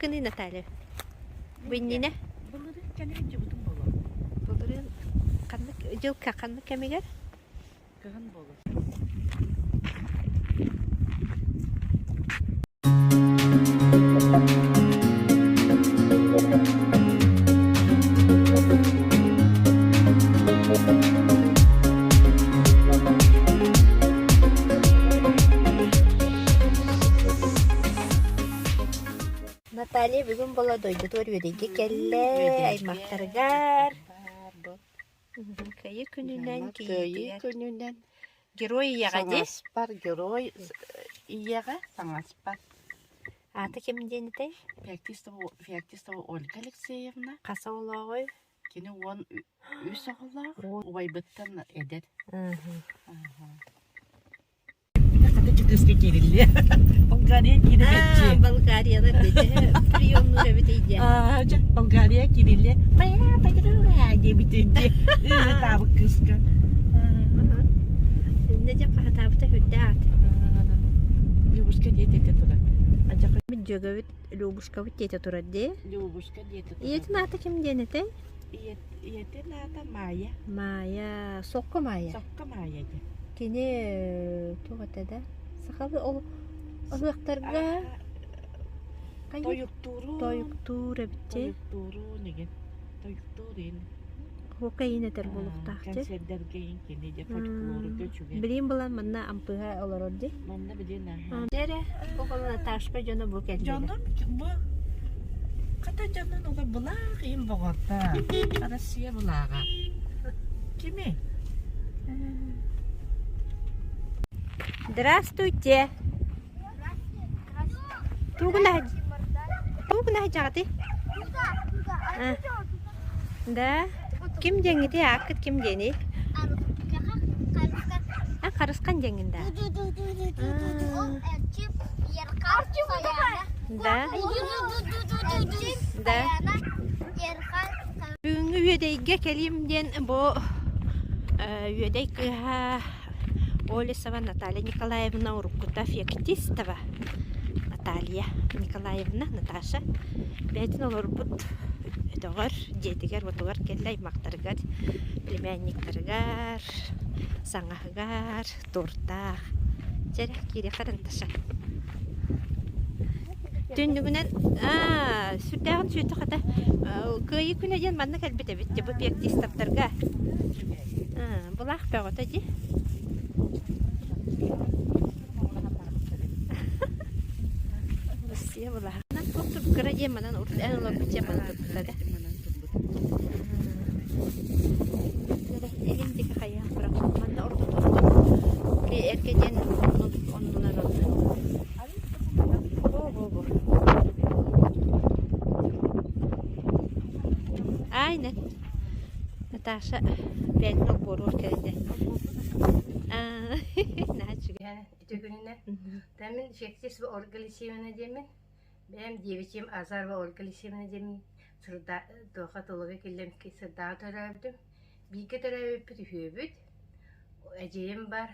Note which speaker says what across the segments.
Speaker 1: kını Natali. Binnine.
Speaker 2: Bunları kendince bütün bolu.
Speaker 1: Bulurun kanlık jıl kanlık kemiger.
Speaker 2: Kıhan bolu.
Speaker 1: Наталья бүгін бола дойды тор өдеге келле аймақтаргар. Кайы күнінен
Speaker 2: Кöyü gününden
Speaker 1: герой яға де.
Speaker 2: Sangaspar герой iyaga Sangaspar.
Speaker 1: Аты кемден ете?
Speaker 2: Феоктистова Ольга Алексеевна.
Speaker 1: Қаса олағой.
Speaker 2: Кені он үс оғылақ. Ойбыттан едер. Катачы кызға керілі. Болгария керілетчі.
Speaker 1: Болгарияда беді. Приемнур өбіт ейде.
Speaker 2: Болгария керілі. Пая, дебітінде. Табы кызға.
Speaker 1: Неде қағатабыта хүдді аты.
Speaker 2: Любушка детете тұрады.
Speaker 1: Мен жөгөбіт Любушкабыт дете тұрады.
Speaker 2: Любушка детете тұрады.
Speaker 1: Иетін аты кемден ете?
Speaker 2: Иетін аты Майя.
Speaker 1: Майя, соққы Майя.
Speaker 2: Соққа Майя де.
Speaker 1: Кені туғатада. Сақалы ол ұлықтарға
Speaker 2: Тойуктуру.
Speaker 1: тойуктур әбітте.
Speaker 2: Тойуктуру неге. Тойуктурин.
Speaker 1: Хокайын әтер болуқтақты.
Speaker 2: Концерттерге кені де фольклоры көчуге.
Speaker 1: Білейін болан манна ампыға олар орды.
Speaker 2: Манда білен
Speaker 1: Дере, бұғылына ташпа жона бұл кәлдері.
Speaker 2: Жондан bu kata canın ola bulağıyım Bogota. Arasıya bulağa. Kimi?
Speaker 1: Здравствуйте. Тугна жагды. Да. Ким жеңиди? Акыт ким жени? Карыскан жеңинда. Да. Да. Бүгүнкү үйөдейге келимден бу үйөдей кыха Олесова Наталья Николаевна Урукута Феоктистова Наталья Николаевна Наташа бәтін олар бұд өтіғар, жетігер, отығар келі аймақтарғар, племянниктарғар, саңағығар, тортақ жәрі кере қарынташа түндігінен сүрдәғын сөйті қата көйі күнеден манны кәлбеті бітті бұл феоктистовтарға бұл ақ бәғыта де Россия была. Нас просто в городе манан уртан лобче манан туда. Элин дик хая бара. Манна орто тото. Ки эркеден оннунан олду. Бо. Aynen. Наташа бәлнок борор келди.
Speaker 3: Yani tükününe. Demin şeklis ve orgalisiyonu demin. Benim diyeceğim azar ve orgalisiyonu demin. Sırda doğa doluğa geldim ki sırda tarafdım. Bir iki tarafı pütühübüt. Eceğim var.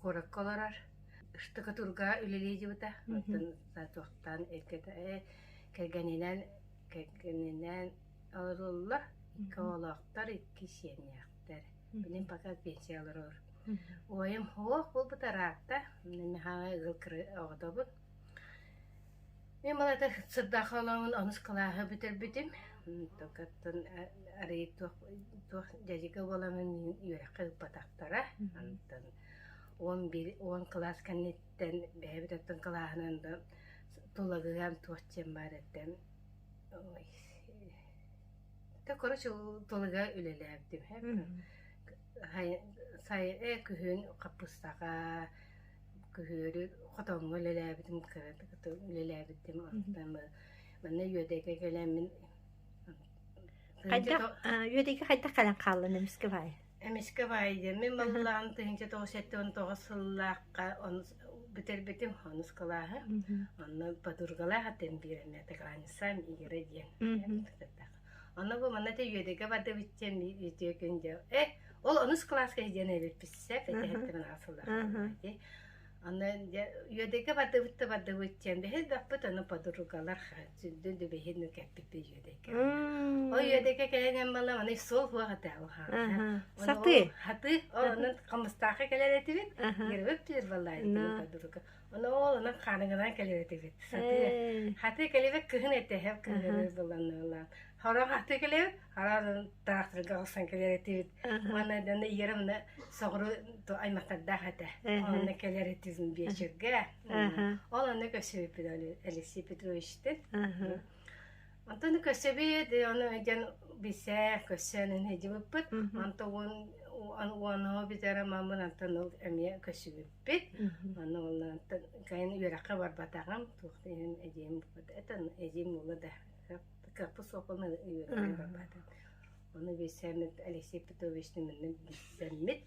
Speaker 3: Korak kolarar. Iştıka turga üleleyici bu da. Zaten erkete kerganinden ağırlar. İki oğlaklar, iki şeniyaklar. Benim fakat pensiyalar olur. Oyum hoğuk bul bu tarafta. Мен хаңа ылкыры оғдабын. Мен малата сырдақ олауын оныс қылағы бітір бітім. Тоқаттын арайы тоқ жәжігі боламын үйрақы батақтара. 10 класс кәнеттен бәйбітаттың қылағынан толағығам тоқчен бар әттен. Тақыры толыға үлелі әбдім. Saya kühün kapıstağa kühürü kotongu lelebitim kırıtı lelebitim ortamı bana yödeke gelemin
Speaker 1: Yödeki kalan kalın emiski var.
Speaker 3: Emiski var demin mallan tınca toğsetten toğsıllaqqa onu bitir onus kalağı onu padurgala hatten birine tekranısam igire diyen. Onu bu bana te yödeke vardı bitçen yödekünce Ol onus klaska hijene bir pisse fete hetten asıllar. Аны йөдеге барды үтчен бе баппыт аны подругалар сүндү дебехин кеппи йөдеге. О йөдеге келген бала аны сол хуагата алга.
Speaker 1: Саты.
Speaker 3: Хаты аны камыстакы келер этибит. Гербеп бир бала подруга. Аны ханыгынан келер этибит. Саты. Хаты келебек кыгын эте хеп кыгын баланы. Харан хаты келебек, харан тракторга гасан келер этибит. Мана даны ерымны соғыру аймақтарда хата. Оны келер этизм бечерге. Ол аны көсөбүп Алексей Петровичтен. Антоны көсөбүп, оны ген бисе көсөнүн эжибиппит. Антон оны бизара мамын антон эме көсөбүп. Аны ол кайын үракка бар батагам, туктен эжем бут. Этен эжем улда. Капус окуны үракка бар батагам. Оны бисемет Алексей Петровичтен бисемет.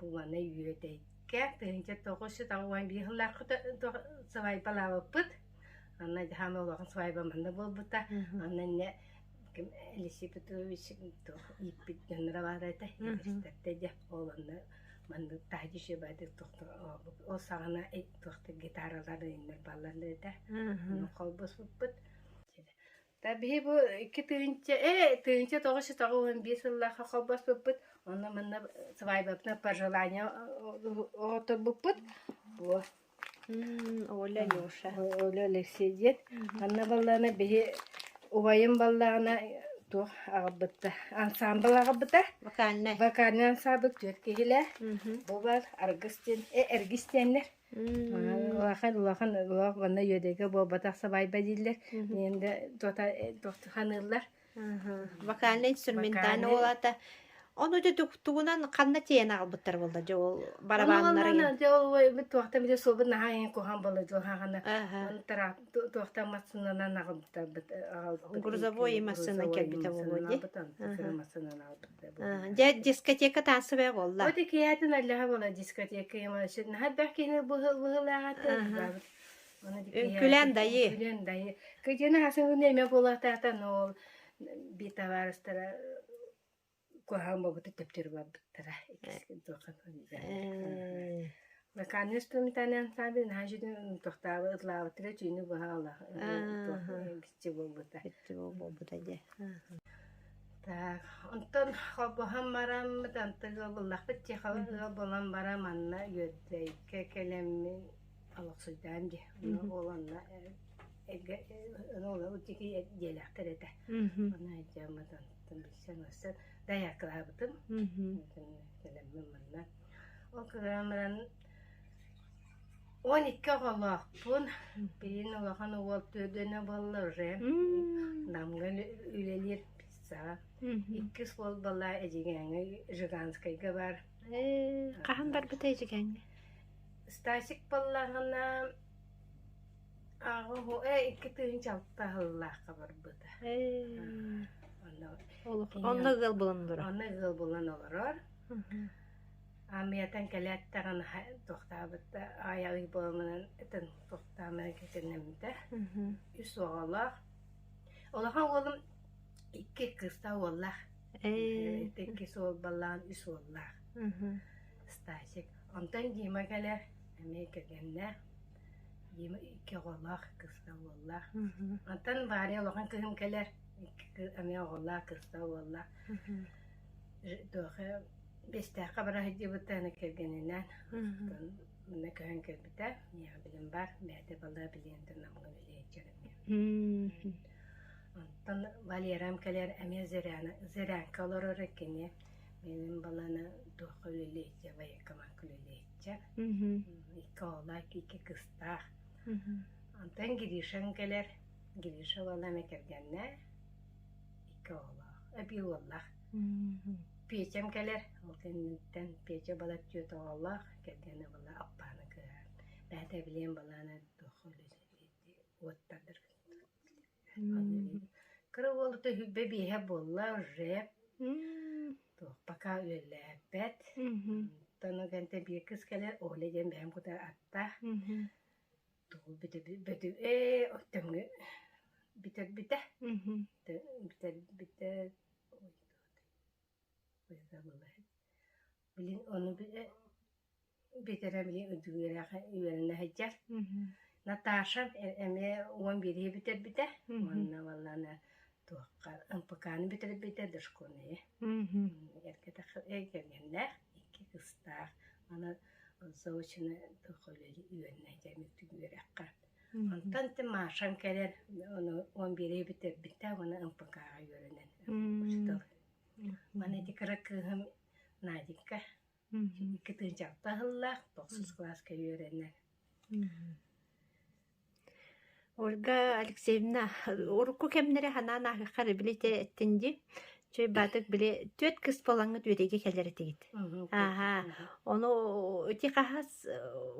Speaker 3: Bu bana yürüdeyken, tığınca toğuşu tağıvan bir hıllakı sıvay balava pıt. Anna dihame olağın sıvay bamanda bol buta. Anna ne Alexey Petrovich ipit yanıra varaydı. Üniversitede de olanı mandı tahcı şebaydı tohtu. O sağına tohtu gitaraları inler ballarlı da. Kolbos pıt. Tabii bu iki tığınca toğuşu tağıvan bir hıllakı kolbos pıt. Она манна свайбапна пожелания отобупут. Во.
Speaker 1: Оля Лёша.
Speaker 3: Оля Алексеевна. Анна баллана бе увайым баллана то агыбытта. Ансамбл агыбыта.
Speaker 1: Вокальный.
Speaker 3: Вокальный ансамбл төркеле. Бу бар эргистеннер. Улахан ванна йөдеге бу батак свайба дилер. Менде тота ханылар.
Speaker 1: Вокальный инструментальный олата. Onu da tuğunan kanna tiyene albutter buldu jol barabanları.
Speaker 3: Onu jol bir tuğta bir sobun hayin kohan bolu jol hana. Onu taraf tuğta masından albutter.
Speaker 1: Грузовой masına kelbite buldu.
Speaker 3: Masından albutter.
Speaker 1: Ja diskoteka tansı be boldu.
Speaker 3: O diki yatın Allah bola diskoteka yama şun had bakine bu hılatı.
Speaker 1: Gülen dayı.
Speaker 3: Gülen dayı. Kıcına hasan neme bola tahta no bir tavarstara Kohan babutu teptir babuttara. Mekan instrumentanen sabi najidin tohtawa ıtlavatira çini bu hala. Gitçi babuta.
Speaker 1: Bitti bu babuta je.
Speaker 3: Tak, ondan xoboham maram tantıga bullaq bitçi xobolam maram anna yöddeyke kelemi alaqsudan je. Olanla ola utiki jelaqtir ete. Ona jamadan tanışsan dayaklardım. Kelemim manna. O kıramran 12 olaq bun. Birin olaqan ol tödene balları. Namgal ülelir pizza. İki sol balla ejigenge jiganskayga var.
Speaker 1: Qahan bar bitay jigenge.
Speaker 3: Stasik ballağına Ağu iki tığın çaltta hıllaq kabar bıda.
Speaker 1: Onu gıl bulundur.
Speaker 3: Onu gıl bulan olur. Amiyatan keletten tohtabıtta ayağı bolmanın etin tohtamına geçenemde. Üç oğlaq. Olağan oğlum iki kızda oğlaq. İki sol ballan üç oğlaq. Stasik. Ondan dima gelir. Amerika genne. Dima iki oğlaq kızda oğlaq. Ondan bari olağan kızım gelir. Amerika oğlaq kızda oğlaq. Doğru. Beste kabara hadi butana kelgeninden. Buna köhen kelbite. Ya bilim var. Bede balığı bilindir namını bileceğim. Ondan valyeram keler eme zeren kalor orakini. Benim balana doğru lüleyce ve yakaman lüleyce. İki oğlak, iki kıstak. Ondan girişen keler. Girişe valla mekergenne. İki oğlak. Bir oğlak. Peçem keler, oltenitten peçe balat diyor Allah, kendine bala appanı kırar. Ben de bileyim balana dokulu ottadır. Kırı oldu da hübbe bir hep bolla rep. Baka öyle bet. Tanı kente bir kız keler, oğlayacağım ben bu da atta. Doğu bite ottamı bite. Bilin onu bile битере били үдүгөрэ үйөрүнө хаҗар. Наташа эме 11 битер бите. Онна валлана туакка МПКны битер бите дышконы. Эркете эгергенде икки кыста. Аны заочно тохолели үйөрүнө жамык түгөрөккө. Онтан те машам келер, оны 11 битер бите, оны МПКга үйөрүнөн. Мана дикракым Надика. Икки жакта хылла 9 класска үйөрүнөн.
Speaker 1: Ольга Алексеевна, урку кемнере ханана хары билете эттинди. Чөй бадык биле төт кыз болаңы дүреге келер тегит. Аха. Ону өти кахас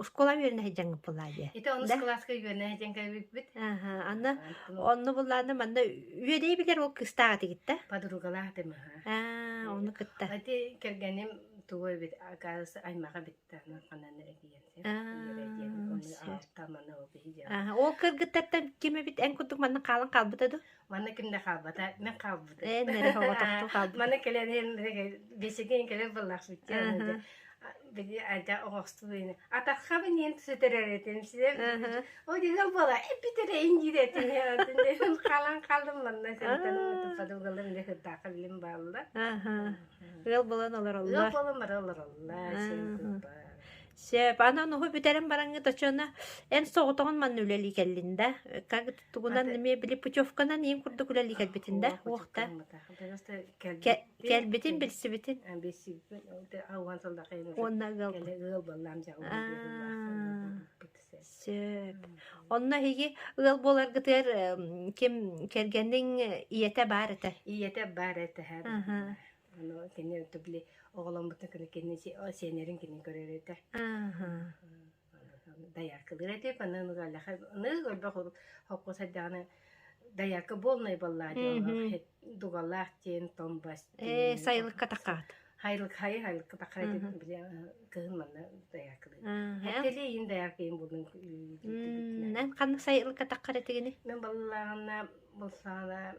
Speaker 1: школа үйөрүнө жаңы булады.
Speaker 3: Это он класска үйөрүнө жаңы бит.
Speaker 1: Аха. Аны онну буланы манда үйөрөй билер ол кыстага тегит да.
Speaker 3: Подругалар дема.
Speaker 1: Ону кытта.
Speaker 3: Ати кергеним туой бит агас аймага биттана кананы эгиен.
Speaker 1: Ол кыргыттартан кеме бит эн кудук манна калын калбытады.
Speaker 3: Мана кимде калбата, мен калбыта.
Speaker 1: Нere хаватакту калбыта.
Speaker 3: Мана келен бесиген келен буллак битте. Биди ада огостуйны. Атакка мен сөтөрөрөтүм сизе. О дигел бала, эпитере индиретин я. Калан калдым манна сентен подугалым де хытакы билим балда.
Speaker 1: Эл балан алар
Speaker 3: Ел
Speaker 1: алла.
Speaker 3: балам алла.
Speaker 1: Сеп ана ноху битерен бараңы тачана эн соғутоғын ман үлели келлинда. Как тугунан неме били путевканан ен курду үлели келбитинда. Уақта. Келбитин билсибитин. Онна гал. Сеп. Онна хиги ыл болар гытер кем кергеннин иете бар эте.
Speaker 3: Иете бар эте. Ано кене төбли оголом бутакны кене сенерин кене көрөрөтө. Даяркылыр этеп анан галаха ны хокко саданы даяркы болной баллады. Дугалах тен томбас.
Speaker 1: Сайлык катакат.
Speaker 3: Хайлык катакат деп биле кын мана даяркылыр. Хетели ин даяркын булдун.
Speaker 1: Нан каны сайлык катакат этегени.
Speaker 3: Мен баллагына болсана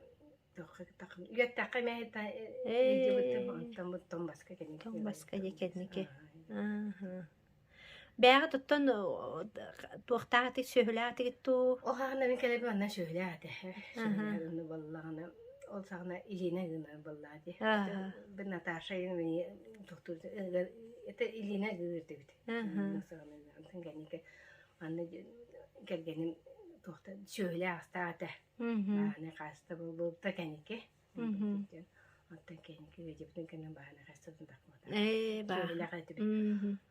Speaker 3: Юттакка мэта томбаска кене.
Speaker 1: Томбаска екеннике. Бәгы туттан туақтағы сөйләті кетту.
Speaker 3: Оғағына мен келебі анна сөйләті. Сөйләді баллағына. Ол сағына Илина ғына баллады. Бір Наташа ені тұқтыр. Это Илина ғырды біті. Антын кәнеке анна келгенім тұқты сөйлә астағыды. Бәғіне қасты бұл та кәнеке. Антан кәнеке өдептің кәнен бәғіне қасты тұндақмады. Сөйлә қайты біт.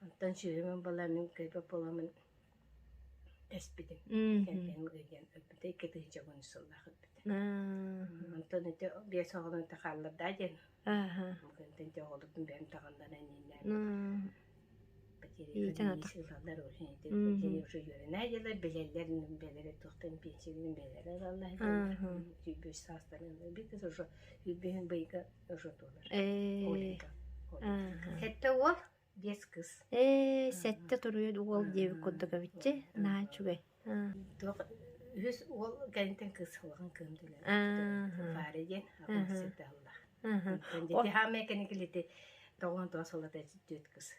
Speaker 3: Антан сөйлемен баламен көйбіп боламын әспедім. Кәнген өйген өпіде кеті жауын сұллақы біт. Антан өте бес оғының тақалырда ден. Мүмкінден жоғылырдың бәрін тағандан әнелер. Сылалар өшін уже үйренәділер, белелерінің белері тоқтың пенсияның белері алалар. Үйбөш састарын бекіз уже үйбөйін бұйға уже толар. Хетті ол бес кыз.
Speaker 1: Сәтті тұруы ол деуі көдігі бітті, наға чүгай.
Speaker 3: Үз ол гәнтен кыз оған көмділер. Бары ден, ағын сәтті аллах. Деті хаме кәнекелеті тоғын тоғасылады дөт кыз.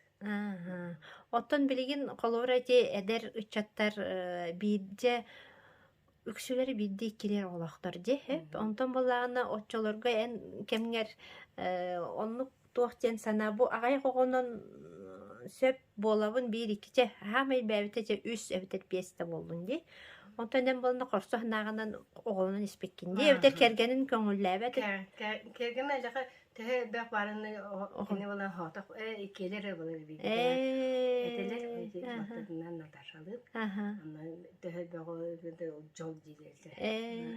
Speaker 1: Оттон билигин колора те эдер үчаттар бидде үксүлери бидде иккилер олақтар де. Онтон болағына отчолорга эн кемгер оннук туақтен сана бу ағай қоғонон сөп болабын бир иккиче хамай бәбітече үс әбітер пьеста болдun де. Онтон ден болында қорсу ханағынан оғонон испеккин де. Әбітер кергенін көңілләбі.
Speaker 3: Керген мәліға Тәһә бәк барыны кене була хатак икеләре булыр бит. Этелер вакытыннан Наташалы. Аны тәһә бәгы жол диләсе.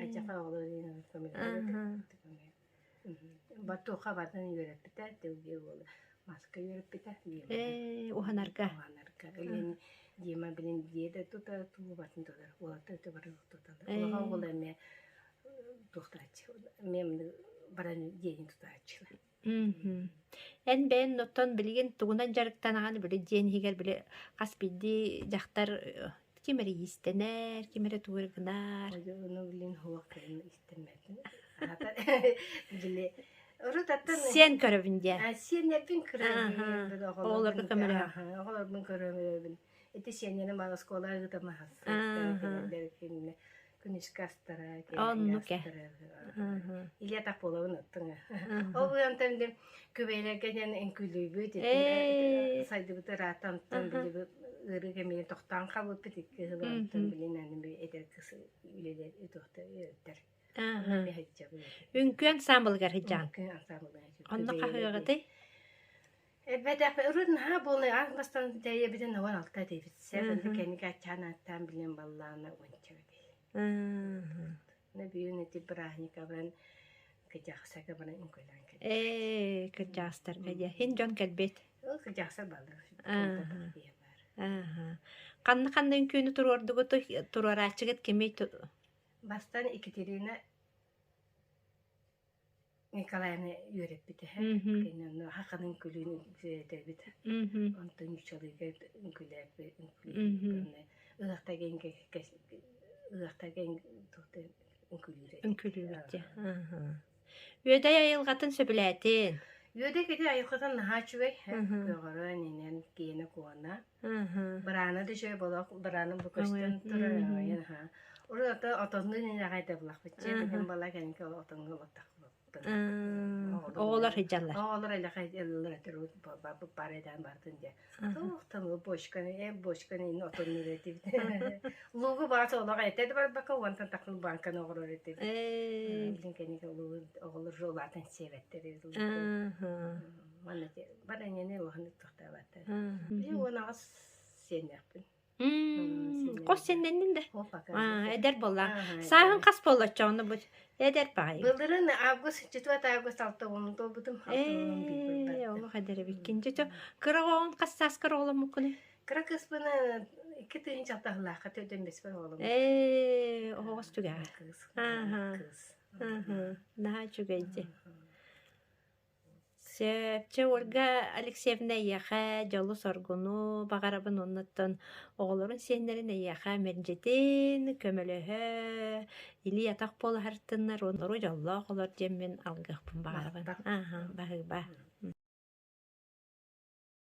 Speaker 3: Ачака олар фамилия. Бату хабатын йөреп битә, тәүге булды. Маска йөреп битә.
Speaker 1: Уханарга.
Speaker 3: Элен диема белән диедә тута туу батын тулар. Улар тәтә бар туталар. Улар булар ме тохтач. Мем бараны день тутачылар.
Speaker 1: Эн бен ноттон билген тугунан жарыктанаган биле ден хигер биле каспиди жактар кимери истенер, кимери туургнар.
Speaker 3: Оны билен хуак истемедин. Ата биле Урут аттан
Speaker 1: Сен көрөбүн дия.
Speaker 3: сенербин
Speaker 1: Аха.
Speaker 3: көрөбүн
Speaker 1: Оголорго көмөлөбүн.
Speaker 3: оголорбун көрөбүн. Эти сенерин бала школа ыгытама хасы.
Speaker 1: Аха.
Speaker 3: Күнүскө астара,
Speaker 1: Онну ке.
Speaker 3: астара.
Speaker 1: Аха.
Speaker 3: Иле так болобун аттыңа.
Speaker 1: Аха.
Speaker 3: Ол буянтан дем күбейлерген энкүлүбүт.
Speaker 1: Эй.
Speaker 3: Сайдыбыты ратантан билип ырыга мен токтан калып битик кылантан билин аны эдер кысы үлелер өтөктө өттөр.
Speaker 1: Аха.
Speaker 3: Мен хачабы.
Speaker 1: Үңкүн самбылгар хиджан.
Speaker 3: Кын ансамблы.
Speaker 1: Онно кахыгыты.
Speaker 3: Бәдәп үрүн ха болны аңбастан дәйе биден аван алта дебит. Сәбән кенигә чанаттан билен балланы онча.
Speaker 1: Аха.
Speaker 3: Не бүйүн эти брахника белән кыжаксага белән инкөлән.
Speaker 1: Кырджастар гадя. Хин жон келбет.
Speaker 3: Ул кыжакса балды.
Speaker 1: Аха. Канны үңкүнү турордугу турарачыгыт кемей
Speaker 3: Бастан Екатерина Николаевна үйреп бите. Кенен хакынын күлүнү дебит. Антон үчөлүгө күлөп ыактагенге тохты
Speaker 1: үңкүлүбүт. Үйөдөй айылгатын сөбүләтин.
Speaker 3: Үйөдө кете айылгатын нахачыбай. Көгөрө ненен кийини куана. Бараны да жөй болок, бараны букостан тура. Урата атонны нене гайда булак битче. Мен бала кенке атонны лоттак.
Speaker 1: Оголор хиджаллар.
Speaker 3: Оголор эле кайдылар туру бабы парадан бардын же. Тохтан бошканы атонны ретип. Лугу баса олага этеди бар бака вантан такыл банканы оголор ретип. Билин кенке оголор жолатын себеттери. Мана же баранене лохны тохтабатты. Би онагы сенеппин.
Speaker 1: Кос сенденин де. Эдер болла. Сайын кас боллачоны бу. Эдер бай.
Speaker 3: Былдырын август 4 август 6 толбутум.
Speaker 1: Ол кадер бикинче то кырагон кассас кыролом мукуны.
Speaker 3: Кракыс бана 2 чатахлака төдөнбес бар олом.
Speaker 1: Огос туга. На чугайде. Сөпче Ольга Алексеевна яха жолу соргуну багарабын оннаттан оголорун сеннерин яха мерджетин көмөлөһө или ятак болу хартыннар онору жолло оголор жеммен алгакпын багарабын. Багыба.